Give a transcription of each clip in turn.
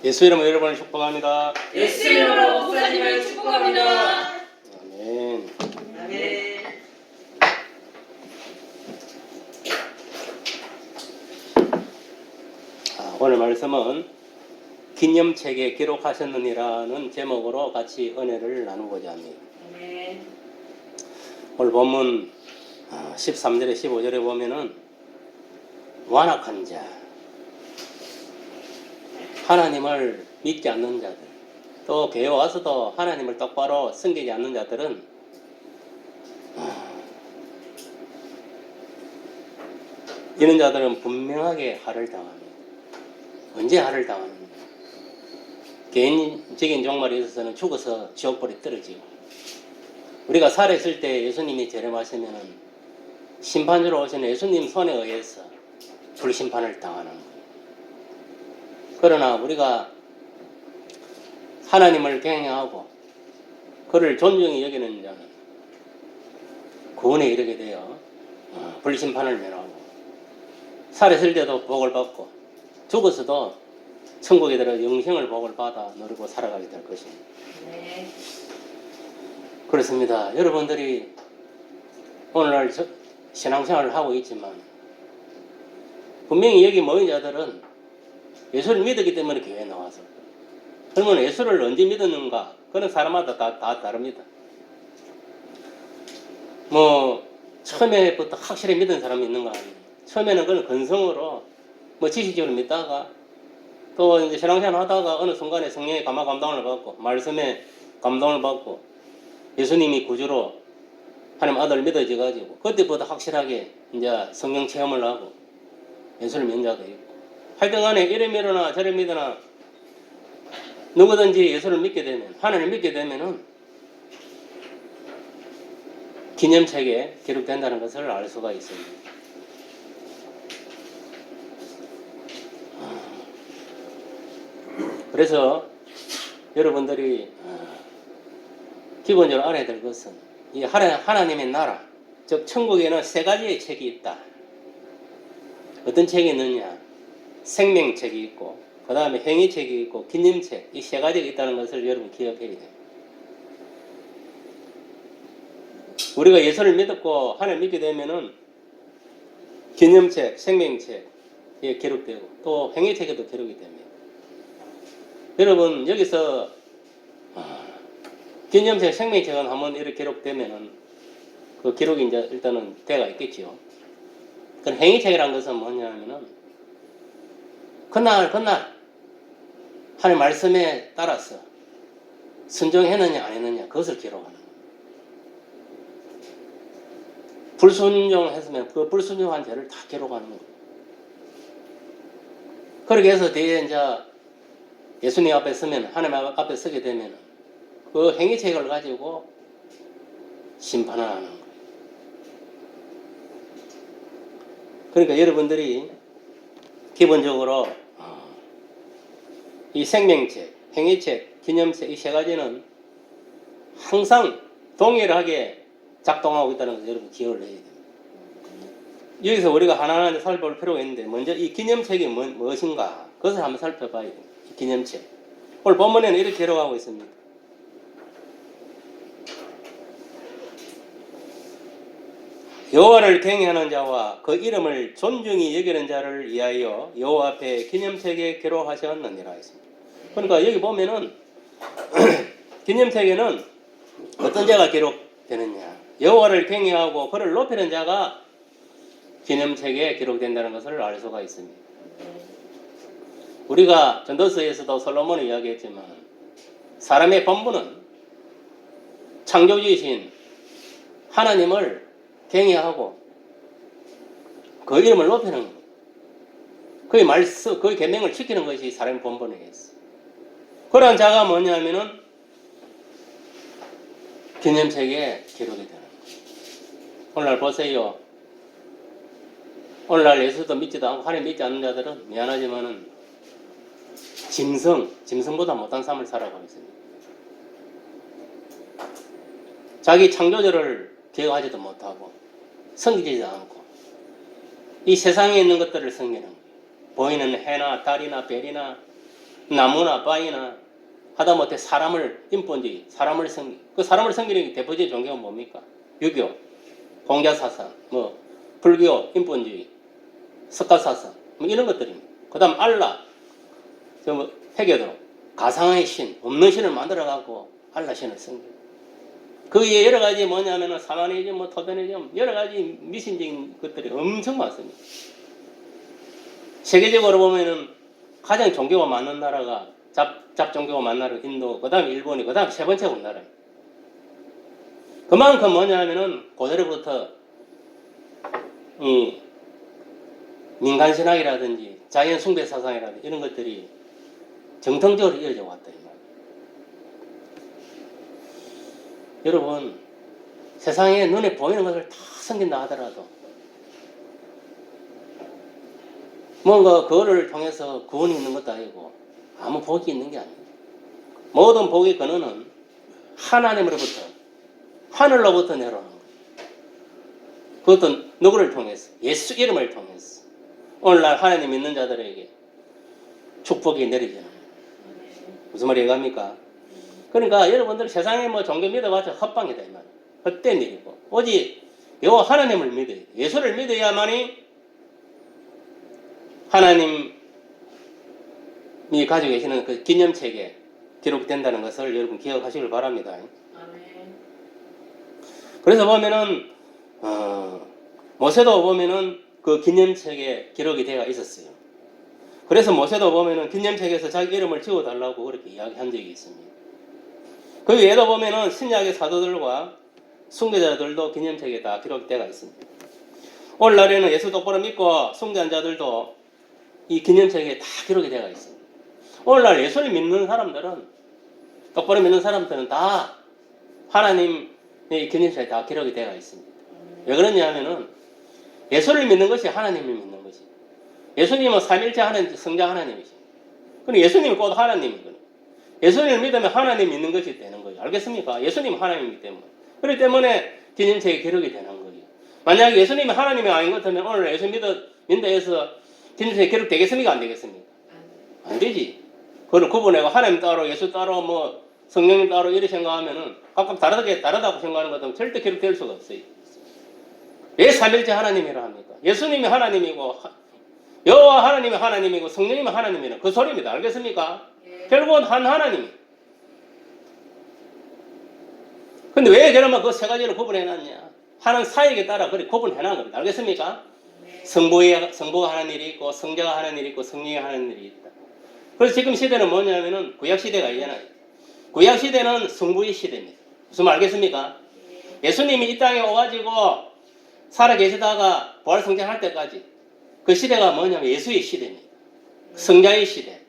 예수 이름으로 여러분을 축복합니다. 예수 이름으로 목사님을 축복합니다. 아멘. 아멘. 오늘 말씀은 기념책에 기록하셨느니라는 제목으로 같이 은혜를 나누고자 합니다. 아멘. 오늘 본문 13절에 15절에 보면은 완악한 자, 하나님을 믿지 않는 자들, 또 교회 와서도 하나님을 똑바로 섬기지 않는 자들은 이런 자들은 분명하게 할을 당합니다. 언제 할을 당하는가? 개인적인 종말에 있어서는 죽어서 지옥불에 떨어지고, 우리가 살아있을 때 예수님이 재림하시면은 심판주로 오시는 예수님 손에 의해서 불심판을 당하는 거예요. 그러나 우리가 하나님을 경외하고 그를 존중히 여기는 자는 구원에 이르게 되어 불심판을 면하고, 살아있을 때도 복을 받고 죽어서도 천국에 들어 영생을 복을 받아 누리고 살아가게 될 것입니다. 네. 그렇습니다. 여러분들이 오늘날 신앙생활을 하고 있지만 분명히 여기 모인 자들은 예수를 믿었기 때문에 교회에 나와서, 그러면 예수를 언제 믿었는가? 그건 사람마다 다 다릅니다. 처음에부터 확실히 믿은 사람이 있는 거 아니에요. 처음에는 그건 근성으로 지식적으로 믿다가 또 이제 신앙생활 하다가 어느 순간에 성령의 감동을 받고 말씀에 감동을 받고 예수님이 구주로 하나님 아들 믿어져 가지고 그때부터 확실하게 이제 성령 체험을 하고 예수를 믿는 자도 있고, 하여튼간에 이래 믿으나 저래 믿으나 누구든지 예수를 믿게 되면, 하나님을 믿게 되면은 기념책에 기록된다는 것을 알 수가 있습니다. 그래서 여러분들이 기본적으로 알아야 될 것은 이 하나님의 나라, 즉 천국에는 세 가지의 책이 있다. 어떤 책이 있느냐? 생명책이 있고, 그 다음에 행위책이 있고, 기념책, 이 세 가지가 있다는 것을 여러분 기억해야 돼요. 우리가 예수를 믿었고 하나님 믿게 되면은 기념책, 생명책에 기록되고 또 행위책에도 기록이 됩니다. 여러분 여기서 기념책, 생명책은 한번 이렇게 기록되면은 그 기록이 이제 일단은 대가 있겠지요. 그 행위책이라는 것은 뭐냐면은 그날 하나님 말씀에 따라서 순종했느냐 안 했느냐 그것을 기록하는 거예요. 불순종했으면 그 불순종한 죄를 다 기록하는 거예요. 그렇게 해서 뒤에 이제 예수님 앞에 서면, 하나님 앞에 서게 되면 그 행위책을 가지고 심판을 하는 거예요. 그러니까 여러분들이 기본적으로 이 생명책, 행위책, 기념책 이 세 가지는 항상 동일하게 작동하고 있다는 것을 여러분 기억을 해야 됩니다. 여기서 우리가 하나하나 살펴볼 필요가 있는데, 먼저 이 기념책이 무엇인가 그것을 한번 살펴봐야 됩니다. 이 기념책. 오늘 본문에는 이렇게 기록하고 있습니다. 여호와를 경외하는 자와 그 이름을 존중히 여기는 자를 위하여 여호와 앞에 기념책에 기록하셨느니라 했습니다. 그러니까 여기 보면은 기념책에는 어떤 자가 기록되느냐? 여호와를 경외하고 그를 높이는 자가 기념책에 기록된다는 것을 알 수가 있습니다. 우리가 전도서에서도 솔로몬이 이야기했지만 사람의 본분은 창조주이신 하나님을 경외하고 그 이름을 높이는 것, 그의 말씀, 그의 계명을 지키는 것이 사람의 본분이겠어. 그러한 자가 뭐냐면은 기념책에 기록이 되는 거예요. 오늘날 보세요. 오늘날 예수도 믿지도 않고 하나님 믿지 않는 자들은 미안하지만은 짐승보다 못한 삶을 살아가고 있습니다. 자기 창조주를 기억하지도 못하고 섬기지도 않고 이 세상에 있는 것들을 섬기는 거예요. 보이는 해나 달이나 별이나 나무나 바위나 하다못해 사람을 인본주의, 사람을 섬기. 그 사람을 섬기는 대표적인 종교가 뭡니까? 유교, 공자사상, 뭐 불교, 인본주의, 석가사상, 뭐 이런 것들입니다. 그다음 알라, 뭐 해교도 가상의 신, 없는 신을 만들어 갖고 알라 신을 섬기고. 그 위에 여러 가지 뭐냐면은 사마니즘, 뭐 토테니즘, 여러 가지 미신적인 것들이 엄청 많습니다. 세계적으로 보면은 가장 종교가 많은 나라가 잡종교가 많은 나라가 인도, 그 다음에 일본이, 그 다음 세 번째 우리나라예요. 그만큼 뭐냐면은 고대로부터 이 민간신학이라든지 자연 숭배 사상이라든지 이런 것들이 정통적으로 이어져 왔다 이 말이에요. 여러분, 세상에 눈에 보이는 것을 다 섬긴다 하더라도 뭔가 그거를 통해서 구원이 있는 것도 아니고 아무 복이 있는 게 아닙니다. 모든 복의 근원은 하나님으로부터, 하늘로부터 내려오는 거예요. 그것도 누구를 통해서? 예수 이름을 통해서. 오늘날 하나님 믿는 자들에게 축복이 내리지는 거예요. 무슨 말이 이해갑니까? 그러니까 여러분들 세상에 뭐 종교 믿어봤자 헛방이다 이 말이에요. 헛된 일이고 오직 요 하나님을 믿어야 돼. 예수를 믿어야만이 하나님이 가지고 계시는 그 기념책에 기록된다는 것을 여러분 기억하시길 바랍니다. 그래서 보면은 모세도 보면은 그 기념책에 기록이 되어 있었어요. 그래서 모세도 보면은 기념책에서 자기 이름을 지워달라고 그렇게 이야기한 적이 있습니다. 그 외에도 보면은 신약의 사도들과 숭배자들도 기념책에 다 기록되어 있습니다. 오늘날에는 예수 똑바로 믿고 숭배한 자들도 이 기념책에 다 기록이 되어 있습니다. 오늘날 예수를 믿는 사람들은, 똑바로 믿는 사람들은 다 하나님의 기념책에 다 기록이 되어 있습니다. 왜 그러냐면은 예수를 믿는 것이 하나님을 믿는 것이. 예수님은 삼일째 하나님, 성자 하나님이십니다. 그럼 예수님이 곧 하나님이거든요. 예수님을 믿으면 하나님 믿는 것이 되는 거예요. 알겠습니까? 예수님은 하나님이기 때문에. 그렇기 때문에 기념책에 기록이 되는 거예요. 만약에 예수님이 하나님이 아닌 것 같으면 오늘 예수 믿는다 해서 기념책에 기록되겠습니까? 안 되겠습니까? 안 되지. 그걸 구분하고 하나님 따로 예수 따로 뭐 성령님 따로 이렇게 생각하면은 각각 다르다고 생각하는 것 같으면 절대 기록될 수가 없어요. 왜 삼일째 하나님이라 합니까? 예수님이 하나님이고 여호와 하나님이 하나님이고 성령님이 하나님이라 그 소리입니다. 알겠습니까? 예. 결국은 한 하나님. 근데 왜 그러면 그 세 가지를 구분해놨냐? 하는 사역에 따라 그렇게 구분해놓은 겁니다. 알겠습니까? 성부가 하는 일이 있고 성자가 하는 일이 있고 성령이 하는 일이 있다. 그래서 지금 시대는 뭐냐면은 구약시대가 있잖아요. 구약시대는 성부의 시대입니다. 무슨 말 알겠습니까? 예수님이 이 땅에 오가지고 살아 계시다가 부활성장할 때까지 그 시대가 뭐냐면 예수의 시대입니다. 성자의 시대.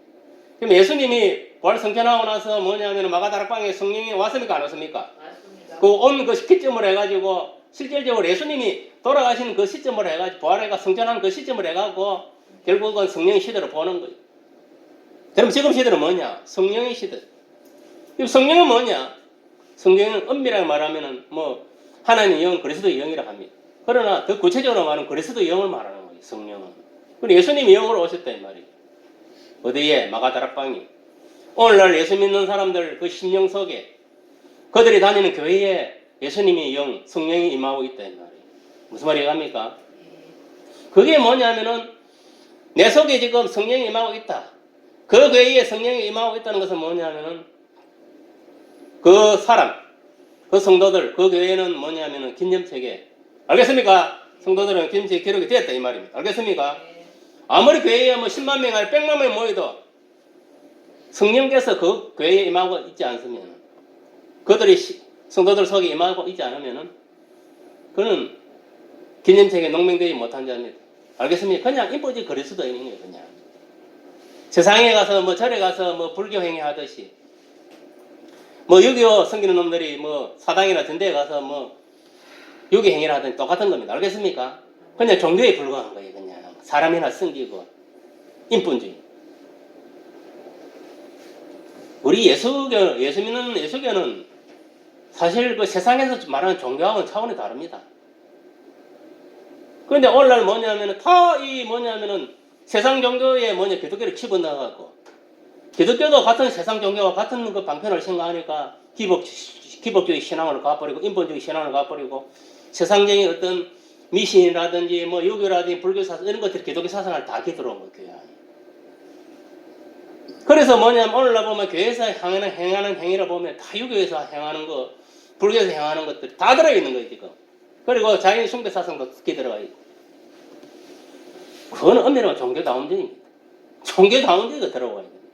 그럼 예수님이 부활성장하고 나서 뭐냐면 마가다락방에 성령이 왔습니까? 안 왔습니까? 맞습니다. 그 온 그 시점을 해가지고 실질적으로 예수님이 돌아가시는 그 시점을 해가지고 부활해가 성전하는 그 시점을 해가지고 결국은 성령의 시대로 보는 거예요. 그럼 지금 시대는 뭐냐? 성령의 시대. 성령은 뭐냐? 성령은 엄밀하게 말하면은 뭐 하나님의 영, 그리스도의 영이라고 합니다. 그러나 더 구체적으로 말하면 그리스도의 영을 말하는 거예요. 성령은. 그리고 예수님이 영으로 오셨다 이 말이에요. 어디에? 마가다락방이. 오늘날 예수 믿는 사람들 그 심령 속에 그들이 다니는 교회에 예수님의 영, 성령이 임하고 있다 이 말이에요. 무슨 말이 합니까? 그게 뭐냐면은 내 속에 지금 성령이 임하고 있다. 그 교회에 성령이 임하고 있다는 것은 뭐냐면은 그 사람, 그 성도들, 그 교회는 뭐냐면은 기념책에 알겠습니까? 성도들은 기념책에 기록이 되었다 이 말입니다. 알겠습니까? 아무리 교회에 뭐 10만 명 아니 100만 명 모여도 성령께서 그 교회에 임하고 있지 않으면 그들이 성도들 속에 임하고 있지 않으면은 그는 기념책에 농명되지 못한 자입니다. 알겠습니까? 그냥 인본주의 그리스도인인 거예요. 그냥 세상에 가서 뭐 절에 가서 뭐 불교 행위하듯이 뭐 6.25 섬기는 놈들이 뭐 사당이나 전대에 가서 뭐 유교 행위를 하든지 똑같은 겁니다. 알겠습니까? 그냥 종교에 불과한 거예요. 그냥 사람이나 섬기고 인본주의. 우리 예수 믿는 예수교는 사실 그 세상에서 말하는 종교하고는 차원이 다릅니다. 그런데 오늘날 뭐냐면은 다 이 뭐냐면은 세상 종교에 기독교를 집어넣어갖고 기독교도 같은 세상 종교와 같은 그 방편을 생각하니까 기복주의 신앙을 가버리고 인본주의 신앙을 가버리고 세상적인 어떤 미신이라든지 뭐 유교라든지 불교 사상 이런 것들이 기독교 사상을 다 기들어온 거예요. 교회 안에. 그래서 뭐냐면 오늘날 보면 교회에서 행하는 행위를 보면 다 유교에서 행하는 거, 불교에서 행하는 것들이 다 들어있는 거예요 지금. 그리고 자연 숭배 사상도 특히 들어가 있고. 그거는 엄밀한 종교 다운적입니다. 종교 다운적이 들어가 있는 거죠.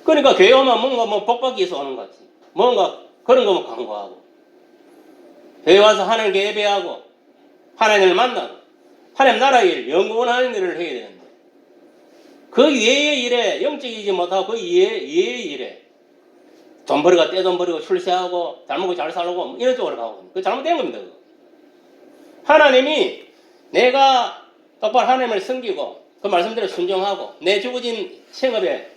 그러니까 교회 오면 뭔가 뭐 복받기 위해서 오는 것 같지. 뭔가 그런 거만 광고하고. 교회 와서 하나님께 예배하고 하나님을 만나고 하나님 나라 일, 영원하는 일을 해야 되는데 그 외의 일에 영적이지 못하고 그 외의 일에 돈 벌이가 떼돈 벌이고 출세하고 잘 먹고 잘 살고 뭐 이런 쪽으로 가고 그 잘못된 겁니다. 그거. 하나님이 내가 똑바로 하나님을 섬기고 그 말씀대로 순종하고 내 주어진 생업에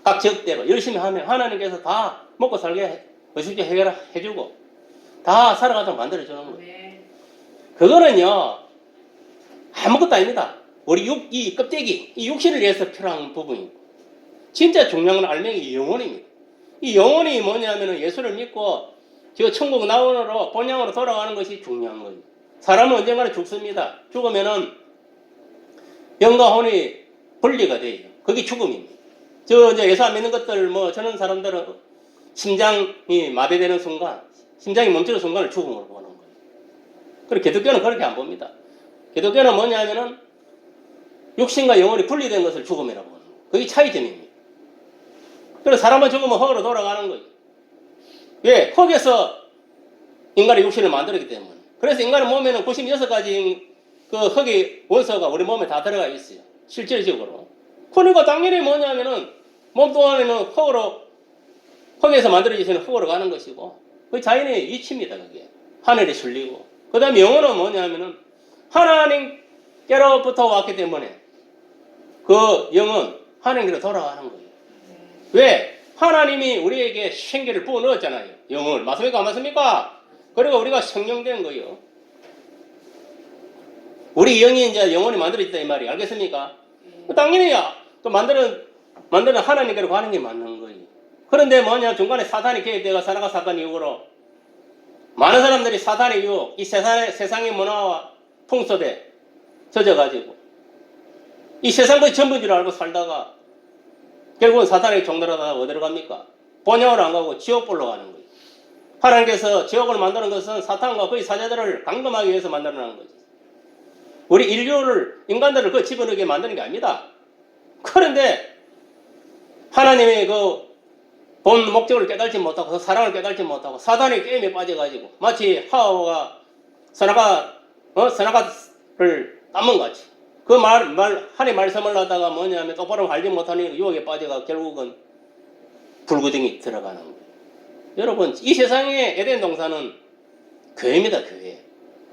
각 지역대로 열심히 하면 하나님께서 다 먹고 살게 의식주 해결해주고 다 살아가도록 만들어주는 거예요. 아멘. 그거는요 아무것도 아닙니다. 우리 이 껍데기, 이 육신을 위해서 필요한 부분이고 진짜 중요한 건 알맹이 영혼입니다. 이 영혼이 뭐냐면 예수를 믿고 저 천국 나원으로 본향으로 돌아가는 것이 중요한 거예요. 사람은 언젠가는 죽습니다. 죽으면은 영과 혼이 분리가 돼요. 그게 죽음입니다. 이제 예수 안 믿는 것들 뭐 저런 사람들은 심장이 마비되는 순간, 심장이 멈추는 순간을 죽음으로 보는 거예요. 그리고 기독교는 그렇게 안 봅니다. 기독교는 뭐냐면은 육신과 영혼이 분리된 것을 죽음이라고 하는 거예요. 그게 차이점입니다. 그래서 사람은 죽으면 흙으로 돌아가는 거예요. 왜? 흙에서 인간의 육신을 만들었기 때문에. 그래서 인간의 몸에는 96가지 그 흙의 원소가 우리 몸에 다 들어가 있어요. 실질적으로. 그러니까 당연히 뭐냐면은 몸뚱 안에는 흙에서 만들어지는 흙으로 가는 것이고 그 자연의 이치입니다. 그게. 하늘에 실리고. 그 다음에 영혼은 뭐냐면은 하나님께로부터 왔기 때문에 그 영은 하나님께로 돌아가는 거예요. 왜? 하나님이 우리에게 생기를 부어 넣었잖아요. 영을. 맞습니까? 안 맞습니까? 그리고 우리가 성령된 거예요. 우리 영이 이제 영혼이 만들어졌다 이 말이 알겠습니까? 당연히 또 만드는 하나님께로 가는 게 맞는 거예요. 그런데 뭐냐 중간에 사탄이 개입되고 사나가 사건 이후로 많은 사람들이 사탄의 유혹, 이 세상의 문화와 풍속에 젖어가지고 이 세상 것이 전부인 줄 알고 살다가 결국은 사탄에게 종달하다가 어디로 갑니까? 본향으로 안 가고 지옥불로 가는 거예요. 하나님께서 지옥을 만드는 것은 사탄과 그의 사자들을 감금하기 위해서 만들어낸 거죠. 우리 인간들을 그 집어넣게 만드는 게 아닙니다. 그런데 하나님의 그 본 목적을 깨달지 못하고 그 사랑을 깨달지 못하고 사단의 게임에 빠져가지고 마치 하와가 선악과를 따먹은 같이 그 하나님의 말씀을 하다가 뭐냐면 똑바로 알지 못하니 유혹에 빠져가 결국은 불구덩이 들어가는 거예요. 여러분 이 세상의 에덴 동산은 교회입니다. 교회.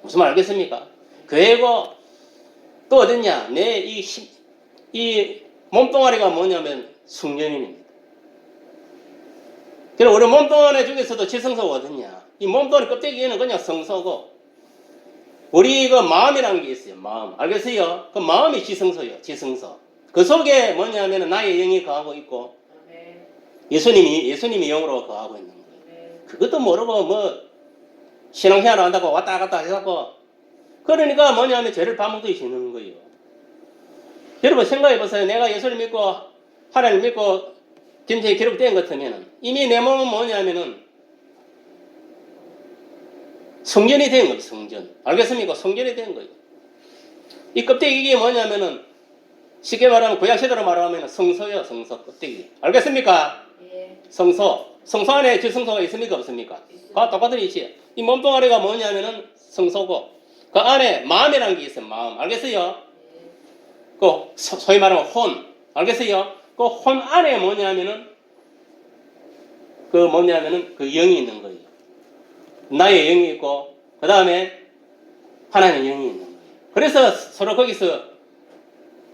무슨 말 알겠습니까? 교회고 또 어딨냐? 내 이 몸뚱아리가 뭐냐면 성전입니다. 그리고 우리 몸뚱아리 중에서도 지성소가 어딨냐? 이 몸뚱아리 껍데기에는 그냥 성소고 우리 그 마음이라는 게 있어요. 마음. 알겠어요? 그 마음이 지성소예요. 지성소. 그 속에 뭐냐면 나의 영이 거하고 있고 예수님이 영으로 거하고 있는 거예요. 그것도 모르고 뭐 신앙생활 한다고 왔다 갔다 해갖고 그러니까 뭐냐면 죄를 밥먹듯이 짓는 거예요. 여러분 생각해보세요. 내가 예수를 믿고 하나님을 믿고 김치에 기록된 것 같으면 이미 내 몸은 뭐냐면은 성전이 된 거예요. 성전. 알겠습니까? 성전이 된 거예요. 이 껍데기 이게 뭐냐면은 쉽게 말하면 구약시대로 말하면 성소예요. 성소 껍데기. 알겠습니까? 예. 성소. 성소 안에 지성소가 있습니까? 없습니까? 똑같은 이치예요. 이 몸뚱아리가 뭐냐면은 성소고 그 안에 마음이라는 게 있어요. 마음. 알겠어요? 그 소위 말하면 혼. 알겠어요? 그 혼 안에 뭐냐면은 그 영이 있는 거예요. 나의 영이 있고 그 다음에 하나님의 영이 있는 거예요. 그래서 서로 거기서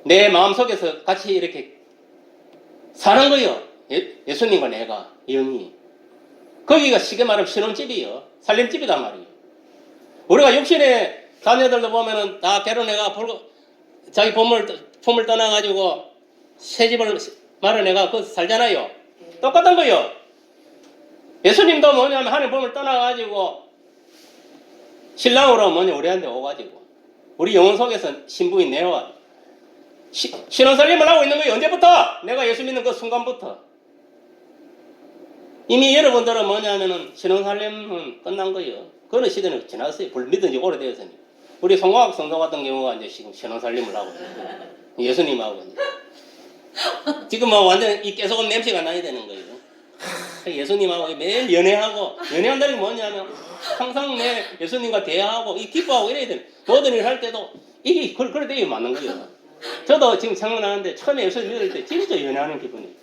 내 마음속에서 같이 이렇게 사는 거예요. 예수님과 내가 영이. 거기가 쉽게 말하면 신혼집이에요. 살림집이단 말이에요. 우리가 육신의 자녀들도 보면은 다 결혼해가 자기 품을 떠나가지고 새 집을 마련해가 거기서 살잖아요. 똑같은 거요. 예수님도 뭐냐면 하늘 보물 떠나가지고 신랑으로 뭐냐 우리한테 오가지고 우리 영혼 속에서 신부인 내와 신혼살림을 하고 있는 거예요. 언제부터? 내가 예수 믿는 그 순간부터. 이미 여러분들은 뭐냐면은 신혼살림은 끝난 거예요. 그런 시대는 지났어요. 믿은 지 오래되었으니. 우리 송광학 성도 같은 경우가 이제 지금 신혼살림을 하고 있는 예수님하고 이제. 지금 뭐 완전 이 깨소금 냄새가 나야 되는 거예요. 예수님하고 매일 연애한다는 게 뭐냐면 항상 내 예수님과 대화하고 이 기뻐하고 이래야 돼. 모든 일을 할 때도 이게 그래 되게 맞는 거예요. 저도 지금 생각나는데 처음에 예수님 믿을 때 진짜 연애하는 기분이에요.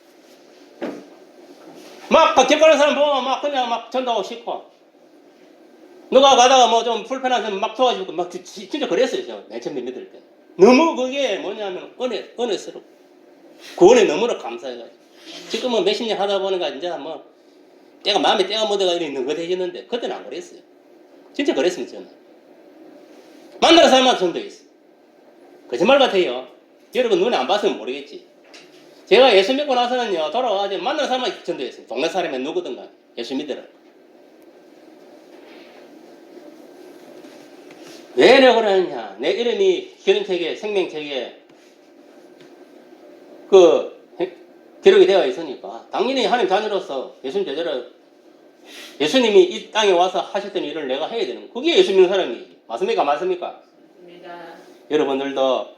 막 길 가는 사람 보면 막 그냥 막 전도하고 싶고 누가 가다가 뭐 좀 불편한 사람 막 도와주고 막 진짜 그랬어요. 저 맨 처음에 믿을 때 너무 그게 뭐냐면 은혜스럽고 구원에 너무나 감사해가지고 지금은 몇십 년 하다 보니까 이제 뭐 마음에 때가 묻어가 이렇게 느긋해지는데 그때는 안 그랬어요. 진짜 그랬습니다. 저는 만나는 사람만 전도했어요. 거짓말 같아요. 여러분 눈에 안 봤으면 모르겠지. 제가 예수 믿고 나서는요 돌아와가지고 만나는 사람만 전도했어요. 동네 사람이 누구든가 예수 믿으라. 왜 내가 그러느냐. 내 이름이 기름책에 생명책에 그 기록이 되어 있으니까 당연히 하나님 자녀로서 예수님 제자로 예수님이 이 땅에 와서 하셨던 일을 내가 해야 되는 거예요. 그게 예수 믿는 사람이지. 맞습니까? 맞습니까? 맞습니다. 여러분들도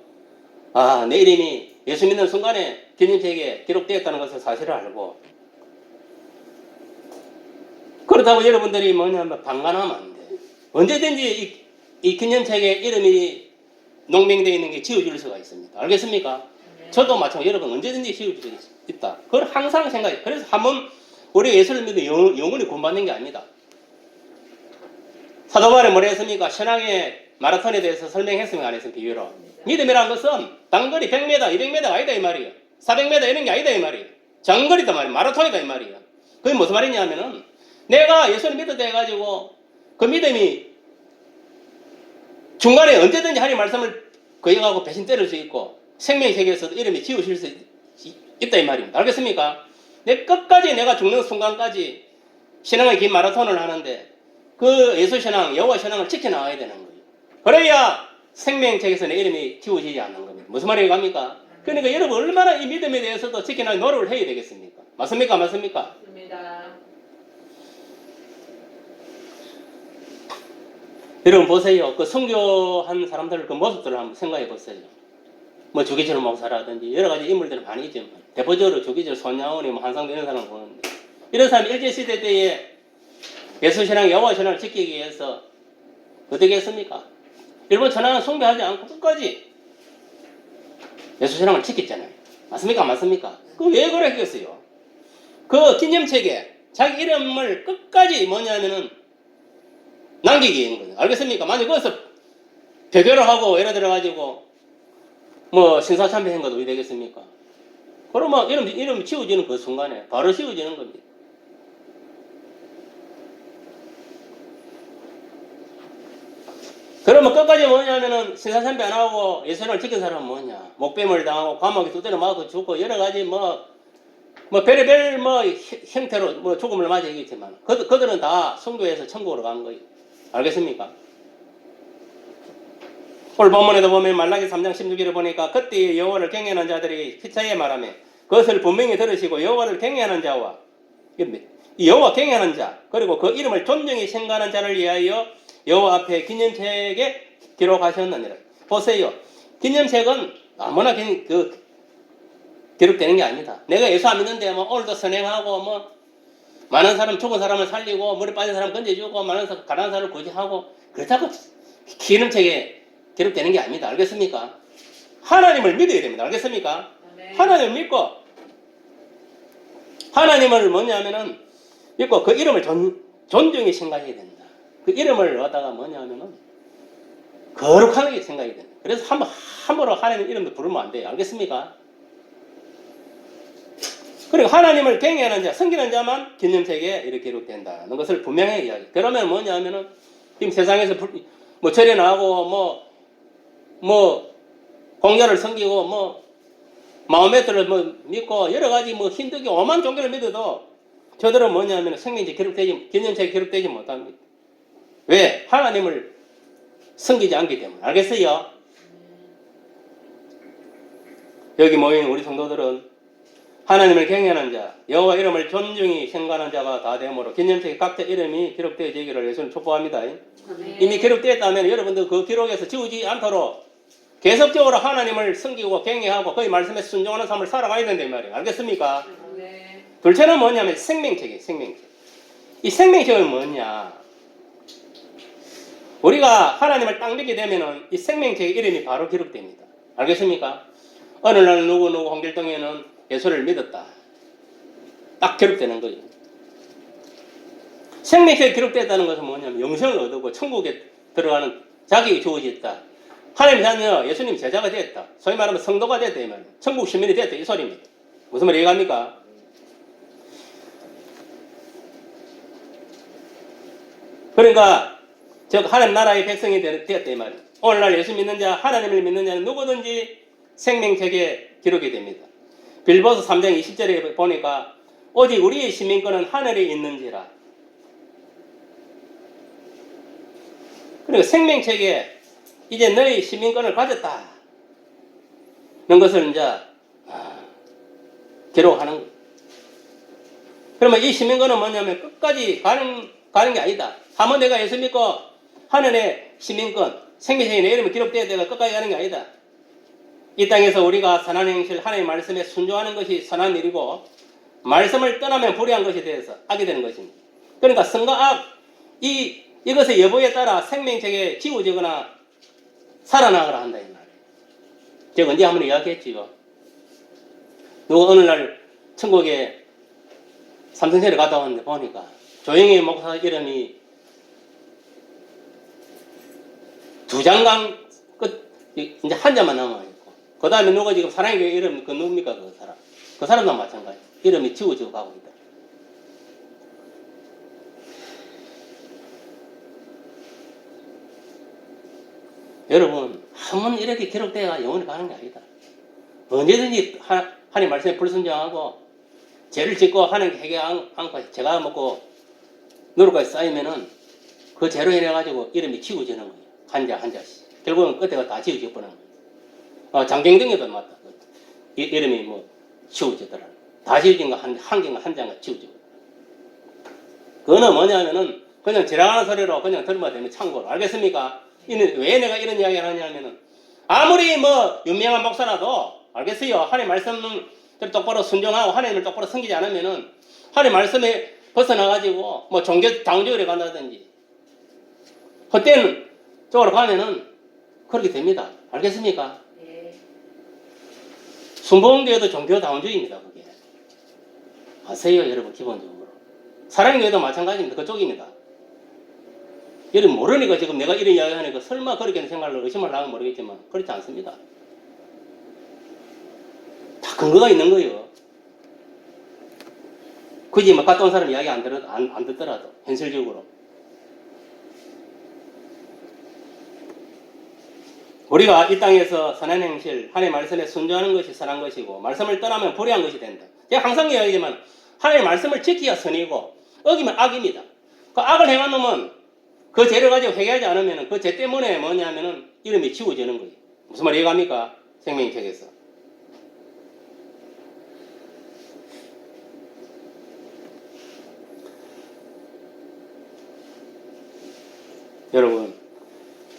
내 이름이 예수 믿는 순간에 기념책에 기록되었다는 것을 사실을 알고 그렇다고 여러분들이 뭐냐면 방관하면 안 돼. 언제든지 이 기념책에 이름이 농명되어 있는 게 지워질 수가 있습니다. 알겠습니까? 네. 저도 마찬가지로 여러분 언제든지 지워질 수 있다. 그걸 항상 생각해요. 그래서 한번 우리가 예수를 믿어 영원히 구원받는 게 아니다. 사도 바울이 뭐라 했습니까? 신앙의 마라톤에 대해서 설명했으면 안 했으면 비유로. 믿음이라는 것은 단거리 100m, 200m가 아니다 이 말이에요. 400m 이런 게 아니다 이 말이에요. 장거리다 말이에요. 마라톤이다 이 말이에요. 그게 무슨 말이냐면은 내가 예수를 믿었다 해가지고 그 믿음이 중간에 언제든지 하나님 말씀을 거역하고 배신 때릴 수 있고 생명의 세계에서도 이름이 지우실 수 있다 이 말입니다. 알겠습니까? 끝까지 내가 죽는 순간까지 신앙의 긴 마라톤을 하는데 그 예수 신앙, 여호와 신앙을 지켜나가야 되는 거예요. 그래야 생명책에서 내 이름이 지워지지 않는 겁니다. 무슨 말이 갑니까? 그러니까 여러분 얼마나 이 믿음에 대해서도 지켜나가는 노력을 해야 되겠습니까? 맞습니까? 맞습니까? 맞습니다. 여러분 보세요. 그 선교한 사람들 그 모습들을 한번 생각해 보세요. 뭐 주기철 목사라든지 여러 가지 인물들은 많이 있지만 대표적으로 주기철, 손양원이 뭐 한상도 이런 사람을 보는데 이런 사람이 일제시대 때에 예수신앙, 여호와신앙을 지키기 위해서 어떻게 했습니까? 일본 천황을 숭배하지 않고 끝까지 예수신앙을 지켰잖아요. 맞습니까? 맞습니까? 그 왜 그랬겠어요? 그 기념책에 자기 이름을 끝까지 뭐냐면은 남기게 있는 거예요. 알겠습니까? 만약 거기서 배교를 하고 예를 들어가지고 뭐 신사참배한 것도 왜 되겠습니까? 그러면 이름 지워지는 그 순간에 바로 지워지는 겁니다. 그러면 끝까지 뭐냐면은 신사참배 안 하고 예수님을 지킨 사람은 뭐냐? 목뱀을 당하고 감옥에 두드려 맞고 죽고 여러 가지 뭐 별의별 형태로 뭐 죽음을 맞이하겠지만 그들은 다 성도에서 천국으로 간 거예요. 알겠습니까? 오늘 본문에도 보면 말라기 3장 16절을 보니까 그때 여호와를 경외하는 자들이 피차에 말하며 그것을 분명히 들으시고 여호와를 경외하는 자와 이 여호와 경외하는 자 그리고 그 이름을 존중히 생각하는 자를 위하여 여호와 앞에 기념책에 기록하셨느니라. 보세요. 기념책은 아무나 기록되는 게 아니다. 내가 예수 안 믿는데 뭐 오늘도 선행하고 뭐 많은 사람 죽은 사람을 살리고 물에 빠진 사람 건져주고 많은 사람 가난한 사람을 구제하고 그렇다고 기념책에 기록되는 게 아닙니다. 알겠습니까? 하나님을 믿어야 됩니다. 알겠습니까? 네. 하나님을 믿고 하나님을 뭐냐면은 믿고 그 이름을 존중히 생각해야 된다. 그 이름을 갖다가 뭐냐면은 거룩하게 생각해야 된다. 그래서 함부로 하나님 이름도 부르면 안 돼요. 알겠습니까? 그리고 하나님을 경외하는 자, 섬기는 자만 기념책에 이렇게 기록된다는 것을 분명하게 이야기. 그러면 뭐냐면은 지금 세상에서 뭐 절에 나가고 뭐 공자를 섬기고 뭐 마호메트를 뭐 믿고 여러 가지 뭐 힌두교 오만 종교를 믿어도 저들은 뭐냐면 생명체 기록되지, 기념체에 기록되지 못합니다. 왜? 하나님을 섬기지 않기 때문에. 알겠어요? 여기 모인 우리 성도들은 하나님을 경외하는 자, 여호와 이름을 존중히 생각하는 자가 다 되므로 기념책에 각자 이름이 기록되어지기를 예수는 촉구합니다. 이미 기록되었다면 여러분들 그 기록에서 지우지 않도록 계속적으로 하나님을 섬기고 경외하고 그의 말씀에 순종하는 삶을 살아가야 된단 말이에요. 알겠습니까? 네. 둘째는 뭐냐면 생명책이에요. 생명책. 이 생명책은 뭐냐? 우리가 하나님을 딱 믿게 되면은 이 생명책의 이름이 바로 기록됩니다. 알겠습니까? 어느 날 누구 홍길동에는 예수를 믿었다. 딱 기록되는 거예요. 생명책에 기록됐다는 것은 뭐냐면 영생을 얻고 천국에 들어가는 자격이 주어졌다. 하나님 자녀 예수님 제자가 됐다. 소위 말하면 성도가 됐다. 이 말이에요. 천국 시민이 됐다. 이 소리입니다. 무슨 말 이해갑니까? 그러니까 즉 하나님 나라의 백성이 되었다. 이 말이에요. 오늘날 예수 믿는 자, 하나님을 믿는 자는 누구든지 생명책에 기록이 됩니다. 빌보서 3장 20절에 보니까 오직 우리의 시민권은 하늘에 있는지라. 그리고 생명책에 이제 너의 시민권을 가졌다. 는 것을 이제 기록하는 거예요. 그러면 이 시민권은 뭐냐면 끝까지 가는 게 아니다. 한번 내가 예수 믿고 하늘의 시민권, 생명책에 내 이름이 기록되어야 내가 끝까지 가는 게 아니다. 이 땅에서 우리가 선한 행실, 하나님의 말씀에 순종하는 것이 선한 일이고 말씀을 떠나면 불의한 것이 되어서 악이 되는 것입니다. 그러니까 선과 악, 이것의 여부에 따라 생명책에 지워지거나 살아나거나 한다 이 말이에요. 제가 언제 한번 이야기했지요. 누가 어느 날 천국에 삼성세를 갔다 왔는데 보니까 조영희 목사 이름이 두 장강 끝 이제 한 자만 남아있고 그 다음에 누가 지금 사랑의 교회 이름 그 누굽니까 그 사람? 그 사람도 마찬가지. 이름이 지워지고 가고 있다. 여러분 한번 이렇게 기록되어야 영원히 가는 게 아니다. 언제든지 하나님 말씀에 불순종하고 죄를 짓고 하나님께 회개 않고 죄가 먹고 누룩까지 쌓이면은 그 죄로 인해 가지고 이름이 지워지는 거예요. 한 자 한 자씩. 결국은 끝에가 다 지워져 버리는 거예요. 장경등에도 맞다. 이름이 뭐 지워지더라. 다 지워진 거 한 개가 한 장가 지워지고. 그거는 뭐냐면은 그냥 지나가는 소리로 그냥 들으면 되면 참고로. 알겠습니까? 왜 내가 이런 이야기를 하냐면은 아무리 뭐 유명한 목사라도 알겠어요. 하나님 말씀을 똑바로 순종하고 하나님을 똑바로 섬기지 않으면은 하나님 말씀에 벗어나가지고 뭐 종교 당교에 간다든지 헛된 쪽으로 가면은 그렇게 됩니다. 알겠습니까? 네. 순복음교회도 종교 다운주의입니다. 그게 아세요, 여러분 기본적으로. 사랑교회도 마찬가지입니다. 그쪽입니다. 여러분 모르니까 지금 내가 이런 이야기 하니까 설마 그렇게 생각을 의심을 하면 모르겠지만 그렇지 않습니다. 다 근거가 있는 거예요. 굳이 막 갔다 온 사람 이야기 안 듣더라도 현실적으로. 우리가 이 땅에서 선한 행실, 하나님의 말씀에 순종하는 것이 선한 것이고 말씀을 떠나면 불의한 것이 된다. 제가 항상 이야기하지만 하나님의 말씀을 지키야 선이고 어기면 악입니다. 그 악을 행한 놈은 그 죄를 가지고 회개하지 않으면 그 죄 때문에 뭐냐면은 이름이 지워지는 거예요. 무슨 말 이해갑니까? 생명책에서. 여러분,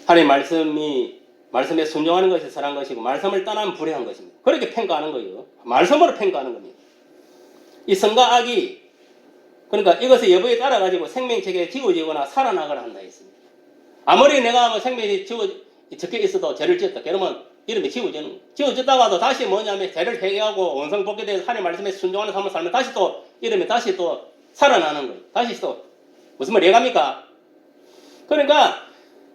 하나님의 말씀에 순종하는 것이 선한 것이고 말씀을 떠나면 불의한 것입니다. 그렇게 평가하는 거예요. 말씀으로 평가하는 겁니다. 이 선과 악이 그러니까 이것의 여부에 따라 가지고 생명책에 지워지거나 살아나거나 한다 했습니다. 아무리 내가 뭐 생명이 적혀 있어도 죄를 지었다. 그러면 이름이 지워지는 거예요. 지워졌다가도 다시 뭐냐면 죄를 회개하고 원성 복귀 돼서 하나님 말씀에 순종하는 삶을 살면 다시 또 이름이 다시 또 살아나는 거예요. 다시 또 무슨 말 이해갑니까? 그러니까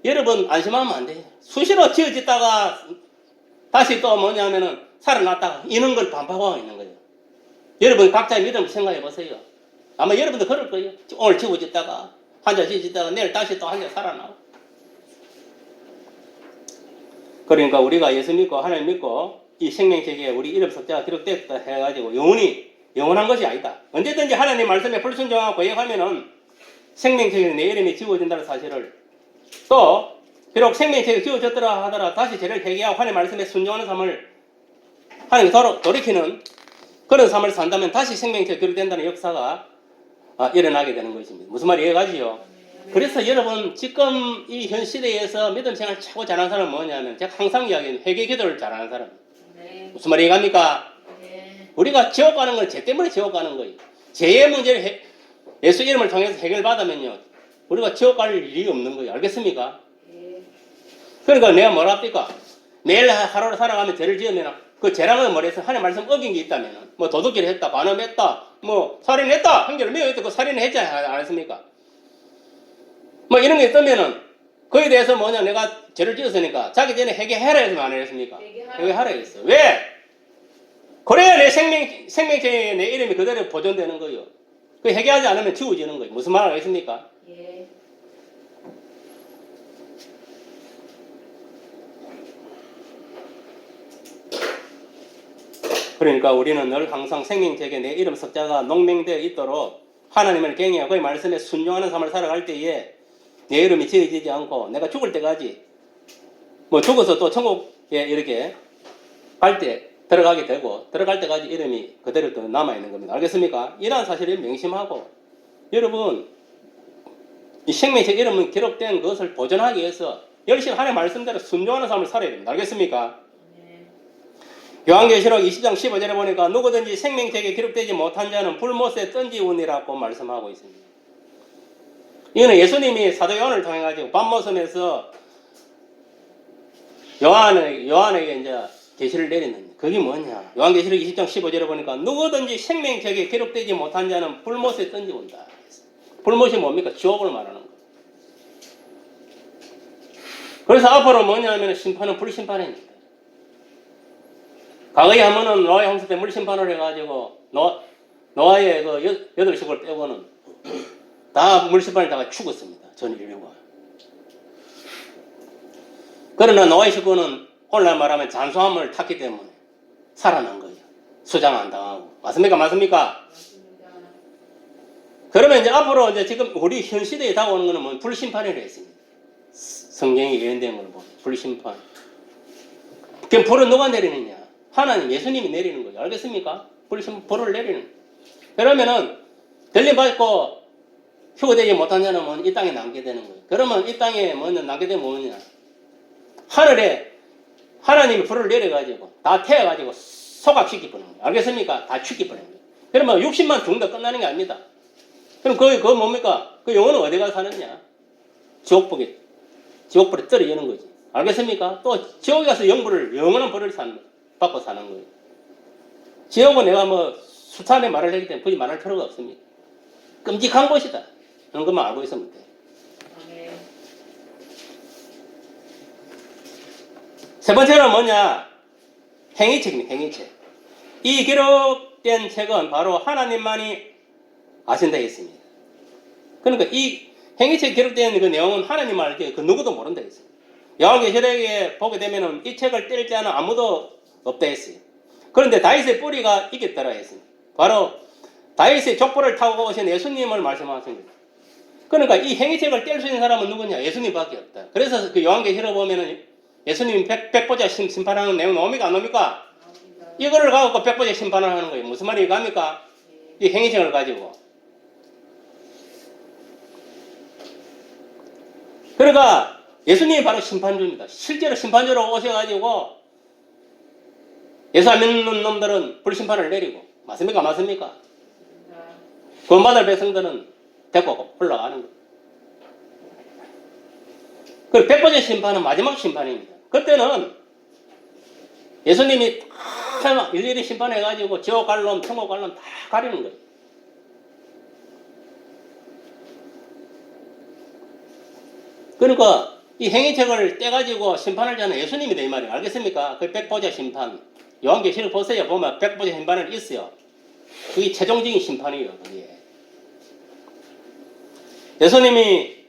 여러분 안심하면 안 돼요. 수시로 지어졌다가 다시 또 뭐냐면은 살아났다가 이런 걸 반복하고 있는 거예요. 여러분 각자의 믿음을 생각해 보세요. 아마 여러분도 그럴 거예요. 오늘 지워졌다가 한자 지어졌다가 내일 다시 또 한자 살아나고. 그러니까 우리가 예수 믿고 하나님 믿고 이 생명책에 우리 이름 숫자가 기록됐다 해가지고 영원한 것이 아니다. 언제든지 하나님 말씀에 불순종하고 거역하면은 생명책에 내 이름이 지워진다는 사실을, 또 비록 생명책이 지워졌더라 하더라 다시 죄를 회개하고 하나님 말씀에 순종하는 삶을 하나님 돌이키는 그런 삶을 산다면 다시 생명책에 기록된다는 역사가 일어나게 되는 것입니다. 무슨 말이 이해가지요? 그래서 여러분 지금 이 현 시대에서 믿음 생활 최고 잘하는 사람은 뭐냐면 제가 항상 이야기하는 회개 기도를 잘하는 사람. 무슨 말이 이해갑니까? 우리가 지옥 가는 건 죄 때문에 지옥 가는 거예요. 죄의 문제를 예수 이름을 통해서 해결받으면요 우리가 지옥 갈 일이 없는 거예요. 알겠습니까? 그러니까 내가 뭐라 합니까? 매일 하루를 살아가면 죄를 지으면 그 죄라는 말에서 하나님 말씀 어긴 게 있다면 뭐 도둑질을 했다, 간음했다, 뭐 살인했다, 한결을 매어했다, 그 살인을 했지 안 했습니까? 뭐 이런 게 있다면은 그에 대해서 뭐냐 내가 죄를 지었으니까 자기 전에 회개해라 했으면 안 했습니까? 회개하라 했어. 왜? 그래야 내 생명체에 내 이름이 그대로 보존되는 거예요. 그 회개하지 않으면 지워지는 거예요. 무슨 말 알겠습니까? 예. 그러니까 우리는 늘 항상 생명책에 내 이름 숫자가 농명되어 있도록 하나님을 경외하고 그의 말씀에 순종하는 삶을 살아갈 때에 내 이름이 지어지지 않고 내가 죽을 때까지 뭐 죽어서 또 천국에 이렇게 갈 때 들어가게 되고 들어갈 때까지 이름이 그대로 또 남아있는 겁니다. 알겠습니까? 이러한 사실을 명심하고 여러분 이 생명책 이름은 기록된 것을 보존하기 위해서 열심히 하나님의 말씀대로 순종하는 삶을 살아야 됩니다. 알겠습니까? 요한계시록 20장 15절에 보니까 누구든지 생명책에 기록되지 못한 자는 불못에 던지우니라고 말씀하고 있습니다. 이거는 예수님이 사도 요한을 통해 가지고 밤모섬에서 요한에게 이제 계시를 내리는 그게 뭐냐? 요한계시록 20장 15절에 보니까 누구든지 생명책에 기록되지 못한 자는 불못에 던지운다. 불못이 뭡니까? 지옥을 말하는 거. 그래서 앞으로 뭐냐면 심판은 불심판입니다. 과거에 하면은 노아의 홍수 때 물심판을 해가지고 노아의 그 8식을 빼고는 다 물심판을 다가 죽었습니다. 전 인류가. 그러나 노아의 식구는 오늘날 말하면 잔소함을 탔기 때문에 살아난 거예요. 수장 안 당하고. 맞습니까? 맞습니까? 맞습니다. 그러면 이제 앞으로 이제 지금 우리 현 시대에 다가오는 거는 뭐 불심판이라 했습니다. 성경이 예언된 걸 보면 불심판. 그럼 불은 누가 내리느냐? 하나님, 예수님이 내리는 거예요. 알겠습니까? 불을 내리는 거예요. 그러면은 들림 받고 휴거되지 못한 자는 이 땅에 남게 되는 거예요. 그러면 이 땅에 남게 되면 뭐냐? 하늘에 하나님이 불을 내려가지고 다 태워가지고 소각시키버리는 거예요. 알겠습니까? 다 죽이버리는 거예요. 그러면 60만 죽는다 끝나는 게 아닙니다. 그럼 그거 뭡니까? 그 영혼은 어디 가서 사느냐? 지옥불에 떨어지는 거지. 알겠습니까? 또 지옥에 가서 영원한 벌을 받고 사는 거예요. 지옥은 내가 뭐 수차례 말을 하기 때문에 굳이 말할 필요가 없습니다. 끔찍한 곳이다. 그런 것만 알고 있으면 돼. 아멘. 세 번째는 뭐냐? 행위책입니다. 행위책. 이 기록된 책은 바로 하나님만이 아신다 했습니다. 그러니까 이 행위책에 기록된 그 내용은 하나님만 알지 그 누구도 모른다 했어요. 요한계시록에 보게 되면은 이 책을 뗄 자는 아무도 없다 했어요. 그런데 다윗의 뿌리가 있겠더라 했습니다. 바로 다윗의 족보를 타고 오신 예수님을 말씀하십니다. 그러니까 이 행위책을 뗄 수 있는 사람은 누구냐? 예수님밖에 없다. 그래서 그 요한계시록 보면은 예수님이 백보자 심판하는 내용 나옵니까? 안 나옵니까? 이거를 가지고 백보자 심판을 하는 거예요. 무슨 말이 갑니까? 이 행위책을 가지고. 그러니까 예수님이 바로 심판주입니다. 실제로 심판주로 오셔가지고 예수 안 믿는 놈들은 불심판을 내리고 맞습니까? 맞습니까? 구원받을 백성들은 데리고 올라가는 거예요. 그 백번째 심판은 마지막 심판입니다. 그때는 예수님이 다 일일이 심판해가지고 지옥 갈 놈, 천국 갈 놈 다 가리는 거예요. 그러니까 이 행위책을 떼가지고 심판을 하는 예수님이다 이 말이에요. 알겠습니까? 그 백보자 심판. 요한계시록 보세요. 보면 백보자 심판을 있어요. 그게 최종적인 심판이에요. 그게. 예수님이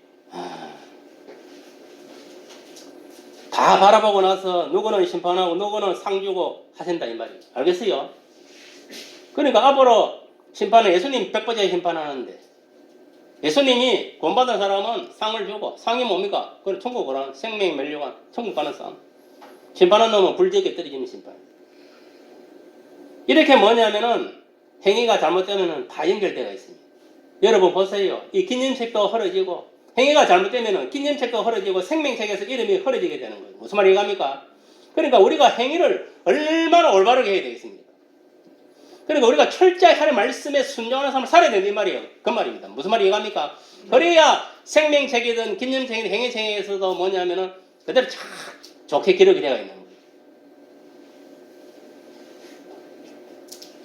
다 바라보고 나서 누구는 심판하고 누구는 상 주고 하신다 이 말이에요. 알겠어요? 그러니까 앞으로 심판은 예수님 100번째 심판하는데 예수님이 구원받은 사람은 상을 주고 상이 뭡니까? 그건 천국을 하는 생명이 멸류관 천국 가는 상. 심판한 놈은 불지옥에 떨어지는 심판. 이렇게 뭐냐면은 행위가 잘못되면은 다 연결되어 있습니다. 여러분 보세요. 이 기념책도 헐어지고 행위가 잘못되면은 기념책도 헐어지고 생명책에서 이름이 헐어지게 되는 거예요. 무슨 말이 이해갑니까? 그러니까 우리가 행위를 얼마나 올바르게 해야 되겠습니까? 그러니까 우리가 철저히 하나님의 말씀에 순종하는 삶을 살아야 된다 이 말이에요. 그 말입니다. 무슨 말이 이해갑니까? 그래야 생명책이든 기념책이든 행위책에서도 뭐냐면은 그대로 참 좋게 기록이 되어 있는 거예요.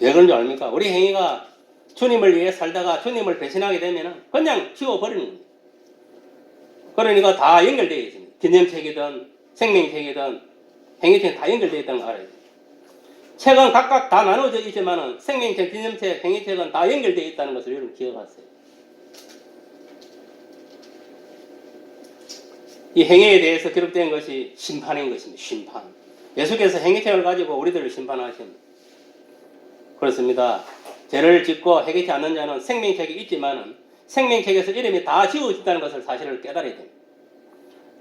왜 그런 줄 압니까? 우리 행위가 주님을 위해 살다가 주님을 배신하게 되면은 그냥 지워버리는 거예요. 그러니까 다 연결되어 있습니다. 기념책이든 생명책이든 행위책은 다 연결되어 있다는 거 알아야 돼요. 책은 각각 다 나눠져 있지만은 생명책, 기념책, 행위책은 다 연결되어 있다는 것을 여러분 기억하세요. 이 행위에 대해서 기록된 것이 심판인 것입니다. 심판. 예수께서 행위책을 가지고 우리들을 심판하십니다. 그렇습니다. 죄를 짓고 해결치 않는 자는 생명책이 있지만은 생명책에서 이름이 다 지워진다는 것을 사실을 깨달아야 됩니다.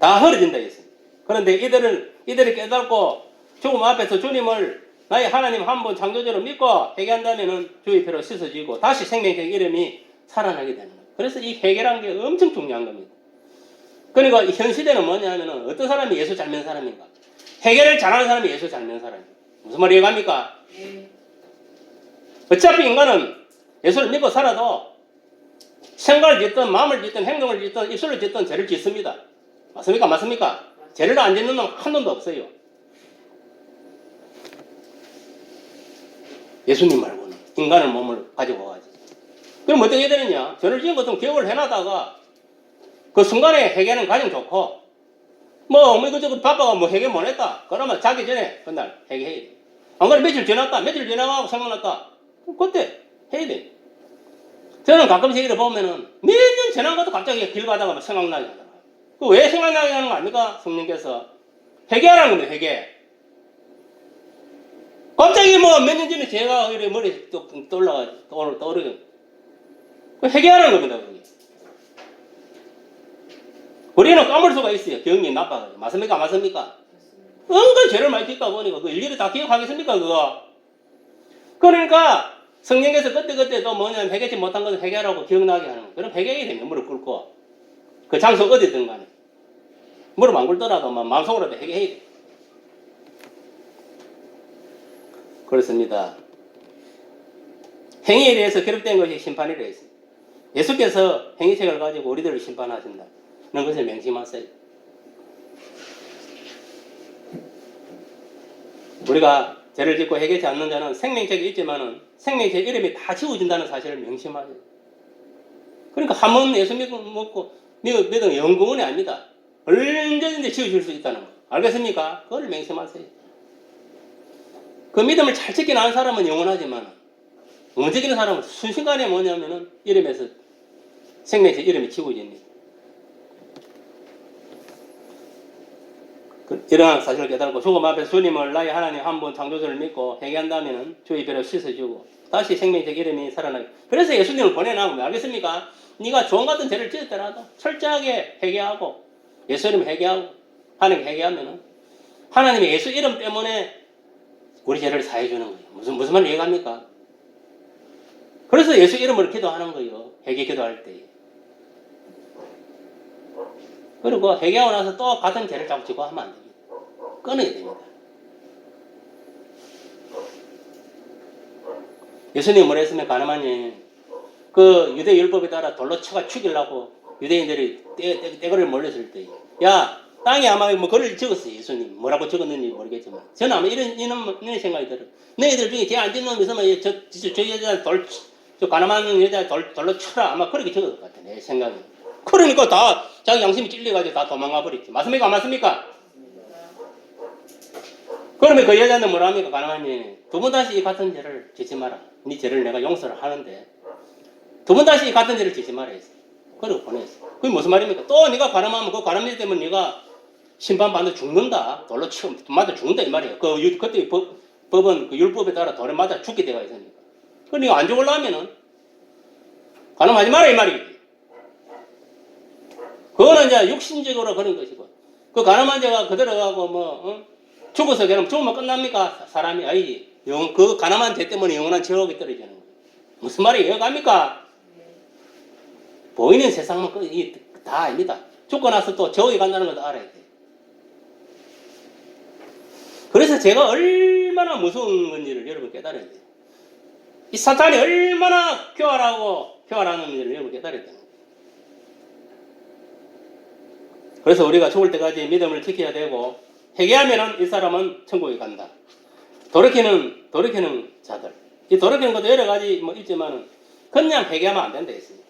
다 헐어진다 했습니다. 그런데 이들을 깨닫고 죽음 앞에서 주님을 나의 하나님 한 분 창조주를 믿고 회개한다면은 주의 피로 씻어지고 다시 생명책 이름이 살아나게 되는 거예요. 그래서 이 회개라는 게 엄청 중요한 겁니다. 그러니까 현 시대는 뭐냐면은 어떤 사람이 예수 잘 믿는 사람인가? 회개를 잘하는 사람이 예수 잘 믿는 사람이에요. 무슨 말이 이해갑니까? 어차피 인간은 예수를 믿고 살아도 생각을 짓든 마음을 짓든 행동을 짓든 입술을 짓든 죄를 짓습니다. 맞습니까? 맞습니까? 죄를 안 짓는 놈 한 놈도 없어요. 예수님 말고는 인간의 몸을 가지고 가지. 그럼 어떻게 해야 되느냐? 죄를 지은 것은 기억을 해놔다가 그 순간에 회개는 가장 좋고 뭐 이것저것 바빠가 뭐 회개 못했다. 그러면 자기 전에 그날 회개해야 돼. 안 그래 며칠 지났다. 며칠 지나가고 생각났다. 그때 해야 돼. 저는 가끔씩 이래 보면은 몇 년 지난 것도 갑자기 길 가다가 막 생각나게 하더라고요. 왜 생각나게 하는 거 아닙니까? 성령께서 회개하라는 겁니다. 회개. 갑자기 뭐 몇 년 전에 제가 이래 머리에 떠오르게 회개하라는 겁니다. 그게. 우리는 까물 수가 있어요. 기억이 나빠가지고. 맞습니까? 맞습니까? 은근 죄를 많이 짓다 보니까 그 일일이 다 기억하겠습니까? 그거. 그러니까 성령께서 그때 또 뭐냐면 회개치 못한 것을 회개하라고 기억나게 하는 거예요. 그럼 회개해야 됩니다. 무릎 꿇고. 그 장소 어디든 간에. 무릎 안 꿇더라도 마음속으로도 회개해야 돼요. 그렇습니다. 행위에 대해서 기록된 것이 심판이라 했습니다. 예수께서 행위책을 가지고 우리들을 심판하신다는 것을 명심하세요. 우리가 죄를 짓고 회개치 않는 자는 생명책이 있지만은 생명책 이름이 다 지워진다는 사실을 명심하세요. 그러니까 한 번 예수 믿으면 영구원이 아닙니다. 언제든지 지워질 수 있다는 거. 알겠습니까? 그걸 명심하세요. 그 믿음을 잘 지키는 아는 사람은 영원하지만 못 지키는 사람은 순식간에 뭐냐면은 이름에서 생명책 이름이 지워집니다. 이러한 사실을 깨달고 죽음 앞에서 주님을 나의 하나님 한 분 창조주를 믿고 회개한다면 주의 배로 씻어주고 다시 생명책 이름이 살아나게. 그래서 예수님을 보내나옵니다. 알겠습니까? 네가 좋은 같은 죄를 지었더라도 철저하게 회개하고 예수 이름 회개하고 하나님 회개하면은 하나님의 예수 이름 때문에 우리 죄를 사해 주는 거예요. 무슨 말 이해갑니까? 그래서 예수 이름으로 기도하는 거예요. 회개 기도할 때. 그리고 회개하고 나서 또 같은 죄를 자꾸 지고 하면 안 됩니다. 끊어야 됩니다. 예수님이 뭐라 했으면 가늠하니 그 유대 율법에 따라 돌로 쳐가 죽이려고 유대인들이 떼거리를 몰렸을 때, 야 땅에 아마 뭐 글을 적었어요. 예수님 뭐라고 적었는지 모르겠지만 저는 아마 이런 생각이 들어요. 너희들 중에 죄 안 짓는 놈이 있으면 저 여자 저 가늠하는 여자 돌로 쳐라, 아마 그렇게 적을 것 같아 내 생각에. 그러니까 다 자기 양심이 찔려가지고 다 도망가 버렸지. 맞습니까? 맞습니까? 그러면 그 여자는 뭐라 합니까? 가늠하니 두 번 다시 이 같은 죄를 짓지 마라. 네 죄를 내가 용서를 하는데 두 번 다시 이 같은 죄를 짓지 마라 했어. 그리고 보냈어. 그게 무슨 말입니까? 또 네가 가늠하면 그 가늠죄 때문에 네가 심판받아 죽는다. 돌로 치고 맞아 죽는다 이 말이에요. 그때 법은 그 율법에 따라 돌에 맞아 죽게 되어 있으니까. 그러니까 안 죽으려면은 가늠하지 마라 이 말이지. 그거는 이제 육신적으로 그런 것이고, 그 가늠한 자가 그대로 가고 죽어서 그럼 죽으면 끝납니까? 사람이 아니지. 그 가늠한 죄 때문에 영원한 지옥에 떨어지는 거예요. 무슨 말이에요? 갑니까? 보이는 세상은 다 아닙니다. 죽고 나서 또 지옥에 간다는 것도 알아야 돼요. 그래서 제가 얼마나 무서운 건지를 여러분 깨달아야 돼요. 이 사탄이 얼마나 교활하는 건지를 여러분 깨달아야 돼요. 그래서 우리가 죽을 때까지 믿음을 지켜야 되고, 회개하면은 이 사람은 천국에 간다. 돌이키는 자들. 이 돌이키는 것도 여러 가지 있지만은 그냥 회개하면 안 된다 했습니다.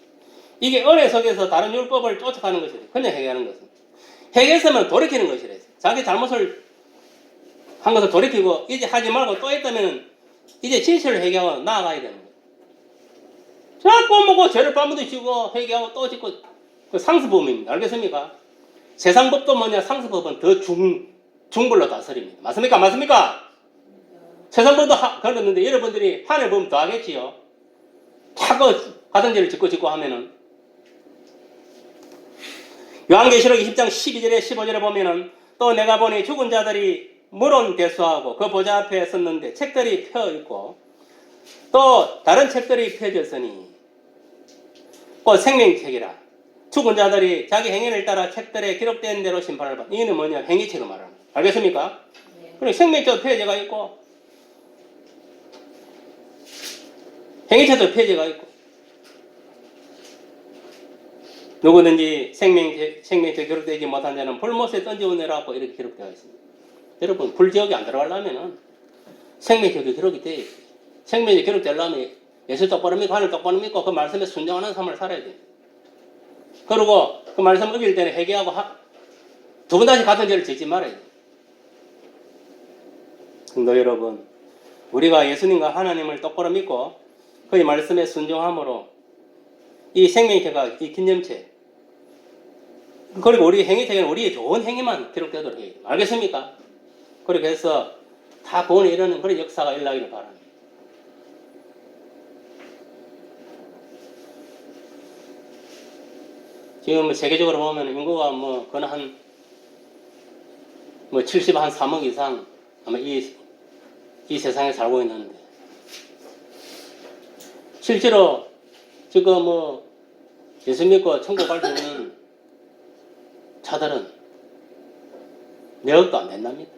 이게 은혜 속에서 다른 율법을 쫓아가는 것이래. 그냥 회개하는 것은. 회개했으면 돌이키는 것이래. 자기 잘못을 한 것을 돌이키고 이제 하지 말고 또 했다면 이제 진실을 회개하고 나아가야 되는 거예요. 자꾸 먹고 죄를 빠묻으시고 회개하고 또 짓고 그 상습범입니다. 알겠습니까? 세상 법도 뭐냐? 상습법은 더 중불로 다스립니다. 맞습니까? 맞습니까? 세상 법도 그랬는데 여러분들이 하늘 보면 더 하겠지요. 자꾸 하던 죄를 짓고 하면은. 요한계시록 20장 12절에 15절에 보면은 또 내가 보니 죽은 자들이 물은 대수하고 그 보좌 앞에 섰는데 책들이 펴 있고 또 다른 책들이 펴졌으니 곧 생명책이라. 죽은 자들이 자기 행위를 따라 책들에 기록된 대로 심판을 받는. 이는 뭐냐? 행위책을 말하는 거예요. 알겠습니까? 네. 그리고 생명책도 폐지가 있고 행위책도 폐지가 있고 누구든지 생명책 기록되지 못한 자는 불못에 던져오내라고 이렇게 기록되어 있습니다. 여러분 불지옥에 안 들어가려면은 생명책이 기록이 돼야 돼요. 생명책이 기록되려면 예수 똑바로 믿고 하늘 똑바로 믿고 그 말씀에 순종하는 삶을 살아야 돼요. 그리고 그 말씀 어길 때는 회개하고 두 번 다시 같은 죄를 짓지 말아야 돼요. 성도 여러분, 우리가 예수님과 하나님을 똑바로 믿고 그의 말씀에 순종함으로 이 생명체가 이 기념체 그리고 우리 행위책에는 우리의 좋은 행위만 기록되도록 해야 돼요. 알겠습니까? 그렇게 해서 다 구원에 이르는 그런 역사가 일어나기를 바랍니다. 지금 세계적으로 보면 인구가 그건 한 3억 이상 아마 이 세상에 살고 있는데 실제로 지금 예수 믿고 천국 갈 수 있는 자들은 몇억도 안 된답니다.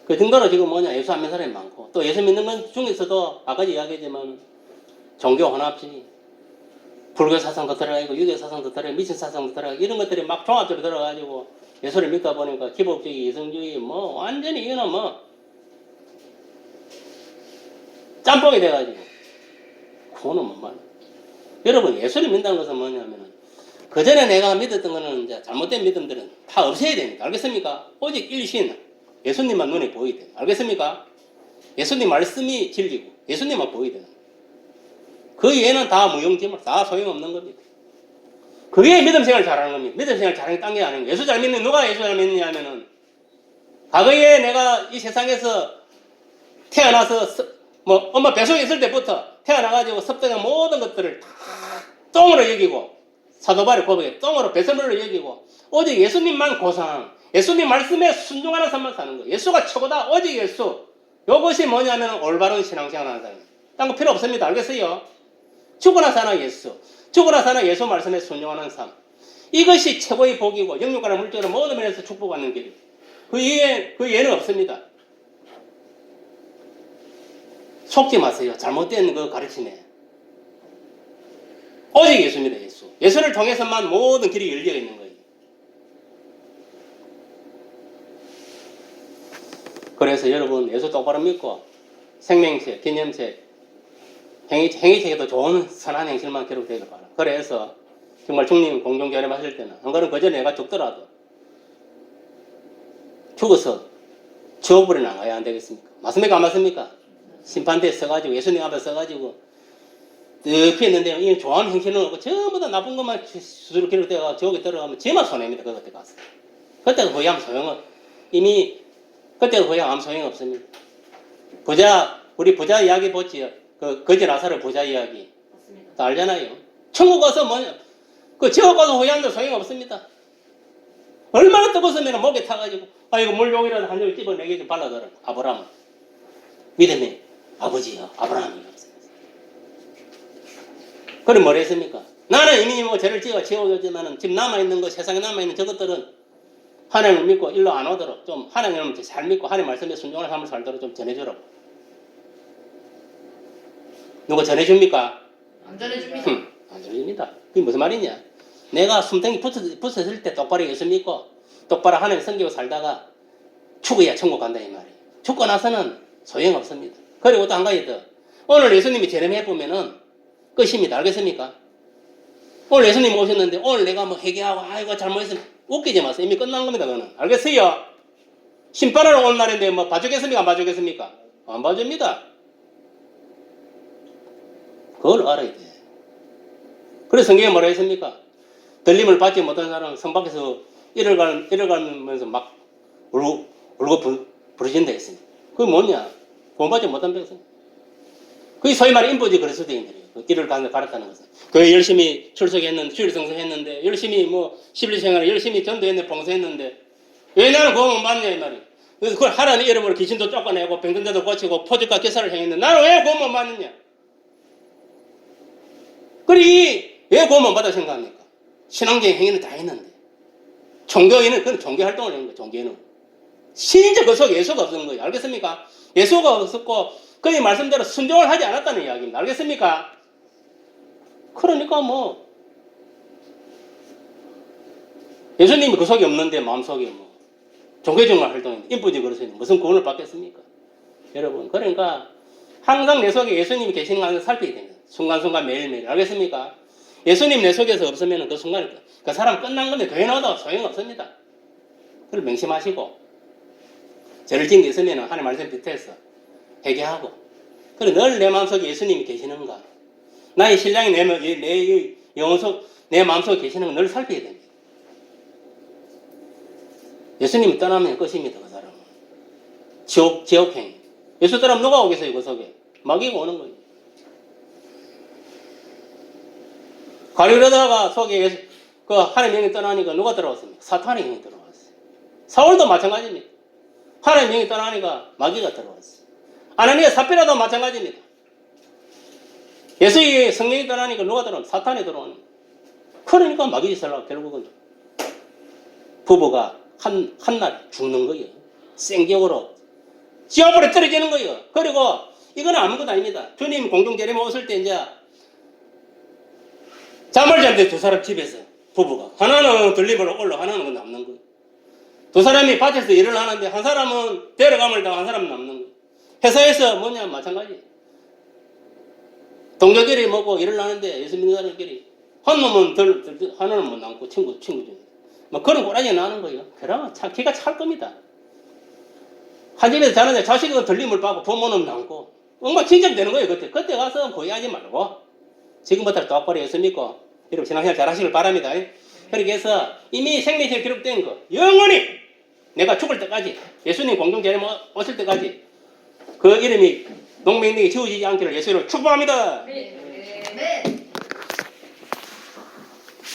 그 정도로 지금 예수 안 믿는 사람이 많고 또 예수 믿는 건 중에서도 아까 이야기했지만 종교 혼합주의 불교 사상도 들어가고 유교 사상도 들어가고 미신 사상도 들어가고 이런 것들이 막 종합적으로 들어가가지고 예수를 믿다 보니까 기복주의, 이성주의 완전히 이거는 짬뽕이 돼가지고 그거는 못 말해. 여러분 예수를 믿는다는 것은 뭐냐면은 그 전에 내가 믿었던 거는 이제 잘못된 믿음들은 다 없애야 됩니다. 알겠습니까? 오직 일신 예수님만 눈에 보이야 돼요. 알겠습니까? 예수님 말씀이 진리고 예수님만 보이야 돼요. 그 외에는 다 무용지물, 다 소용없는 겁니다. 그게 믿음 생활을 잘하는 겁니다. 믿음 생활을 잘하는 게 딴 게 아닌 거예요. 예수 잘 믿는 누가 예수 잘 믿느냐 하면은 과거에 내가 이 세상에서 태어나서 엄마 뱃속에 있을 때부터 태어나가지고 섭득한 모든 것들을 다 똥으로 여기고 사도바리 고백에 똥으로 배설물로 여기고 오직 예수님만 고상 예수님 말씀에 순종하는 삶만 사는 거예요. 예수가 최고다. 오직 예수. 이것이 뭐냐면 올바른 신앙생활 하는 사람이에요. 딴 거 필요 없습니다. 알겠어요? 죽으나 사나 예수. 죽으나 사나 예수 말씀에 순종하는 삶. 이것이 최고의 복이고 영육간의 물질로 모든 면에서 축복받는 길이에요. 그 예는 없습니다. 속지 마세요. 잘못된 그 가르침에. 오직 예수입니다. 예수. 예수를 통해서만 모든 길이 열려 있는 거예요. 그래서 여러분 예수 똑바로 믿고 생명책, 기념책, 행위책에도 좋은 선한 행실만 기록되길 바랍니다. 그래서 정말 주님 공중결함하실 때는 안 그러면 그전에 내가 죽더라도 죽어서 지옥불에 나가야 안 되겠습니까? 맞습니까? 안 맞습니까? 심판대에 서가지고 예수님 앞에 서가지고 득 했는데 이 좋아하는 행실은 없고 전부 다 나쁜 것만 수두로 기록되어서 지옥에 들어가면 제만 손해입니다. 그것에 가서. 그때가 고향 소용은 이미 그때가 고향 아무 소용 없습니다. 우리 부자 이야기 보지요. 그 거지 나사로 부자 이야기 맞습니다. 다 알잖아요. 천국 가서 뭐냐 그 지옥 가서 호양도 소용 없습니다. 얼마나 뜨거웠으면 목에 타가지고 이거 물 용이라도 한 줄 집어 내게 좀 발라더라. 아브라함 믿음의 아버지요 아브라함이 없습니다. 그럼 뭘 했습니까? 나는 이미 뭐 죄를 지어오지만은 지금 남아있는 거 세상에 남아있는 저것들은 하나님을 믿고 일로 안 오도록 좀 하나님을 잘 믿고 하나님 말씀에 순종하는 삶을 살도록 좀 전해주라. 누가 전해줍니까? 안 전해줍니다. 안 전해줍니다. 그게 무슨 말이냐? 내가 숨통이 붙었을 때 똑바로 예수 믿고 똑바로 하나님 섬기고 살다가 죽어야 천국 간다 이 말이에요. 죽고 나서는 소용없습니다. 그리고 또 한 가지 더. 오늘 예수님이 재림해보면은 끝입니다. 알겠습니까? 오늘 예수님 오셨는데 오늘 내가 뭐 회개하고 아이고 잘못했으면 웃기지 마세요. 이미 끝난 겁니다. 그거는. 알겠어요? 심판하러 온 날인데 뭐 봐주겠습니까? 안 봐주겠습니까? 안 봐줍니다. 그걸 알아야 돼. 그래서 성경에 뭐라 했습니까? 들림을 받지 못한 사람은 성 밖에서 이를 가면서 막 울고 부르신다 했습니다. 그게 뭐냐? 구원받지 못한 백성. 그게 소위 말해 인보지 그리스도인들이에요. 그 길을 갈았다는 것은. 교회 열심히 출석했는데, 주일 성수했는데, 열심히 뭐, 11생활을 열심히 전도했는데, 봉사했는데, 왜 나는 구원 못 받냐, 이 말이에요. 그래서 그걸 하라는 이름으로 귀신도 쫓아내고, 병든자도 고치고, 포직과 기사를 행했는데, 나는 왜 구원 못 받느냐? 왜 구원 못 받아 생각합니까? 신앙적인 행위는 다 했는데. 종교인은 그건 종교 활동을 하는 거예요, 종교인은. 진짜 그 속에 예수가 없는 거예요. 알겠습니까? 예수가 없었고, 그의 말씀대로 순종을 하지 않았다는 이야기입니다. 알겠습니까? 그러니까 뭐, 예수님이 그 속에 없는데 마음속에 뭐, 종교적인 활동인데, 인부지 그러시는데 무슨 구원을 받겠습니까? 여러분, 그러니까 항상 내 속에 예수님이 계시는 것을 살펴야 됩니다. 순간순간 매일매일. 알겠습니까? 예수님 내 속에서 없으면 그 순간에 그 사람 끝난 건데 교회 나와도 소용없습니다. 그걸 명심하시고, 죄를 지은 게 있으면 하나님 말씀 밑에서 회개하고, 그리고 늘 내 마음속에 예수님이 계시는가, 나의 신랑이 내 영혼 속, 내 마음속에 계시는 걸 늘 살펴야 됩니다. 예수님이 떠나면 끝입니다, 그 사람은. 지옥행. 예수 떠나면 누가 오겠어요, 그 속에? 마귀가 오는 거예요. 가리려다가 속에 그 하나님 영이 떠나니까 누가 들어왔습니까? 사탄의 영이 들어왔어요. 사울도 마찬가지입니다. 하나님 영이 떠나니까 마귀가 들어왔어요. 아나니아 삽비라도 마찬가지입니다. 예수의 성령이 떠나니까 누가 들어오는? 사탄이 들어오는 거예요. 그러니까 마귀 짓을 하고 결국은 부부가 한날 죽는 거예요. 생격으로 지옥으로 떨어지는 거예요. 그리고 이건 아무것도 아닙니다. 주님 공중 재림에 오실 때 이제 잠을 자는데 두 사람 집에서 부부가 하나는 들림으로 올라 하나는 남는 거예요. 두 사람이 밭에서 일을 하는데 한 사람은 데려감을 당한 한 사람은 남는 거예요. 회사에서 뭐냐 마찬가지. 동료끼리 먹고 일을 하는데 예수 믿는 사람끼리 한 놈은 하나는 못 남고 친구 중에 뭐 그런 꼬라지 나는 거예요. 그러면 참 기가 찰 겁니다. 한 집에서 자는데 자식은 들림을 받고 부모는 남고 정말 진정되는 거예요. 그때 가서 고의하지 말고 지금부터 똑바로 예수 믿고 여러분 신앙생활 잘 하시길 바랍니다. 그렇게 해서 이미 생명체에 기록된 거 영원히 내가 죽을 때까지 예수님 공중 재림 오실 때까지 그 이름이 농민에게 지워지지 않기를 예수로 축복합니다. 네.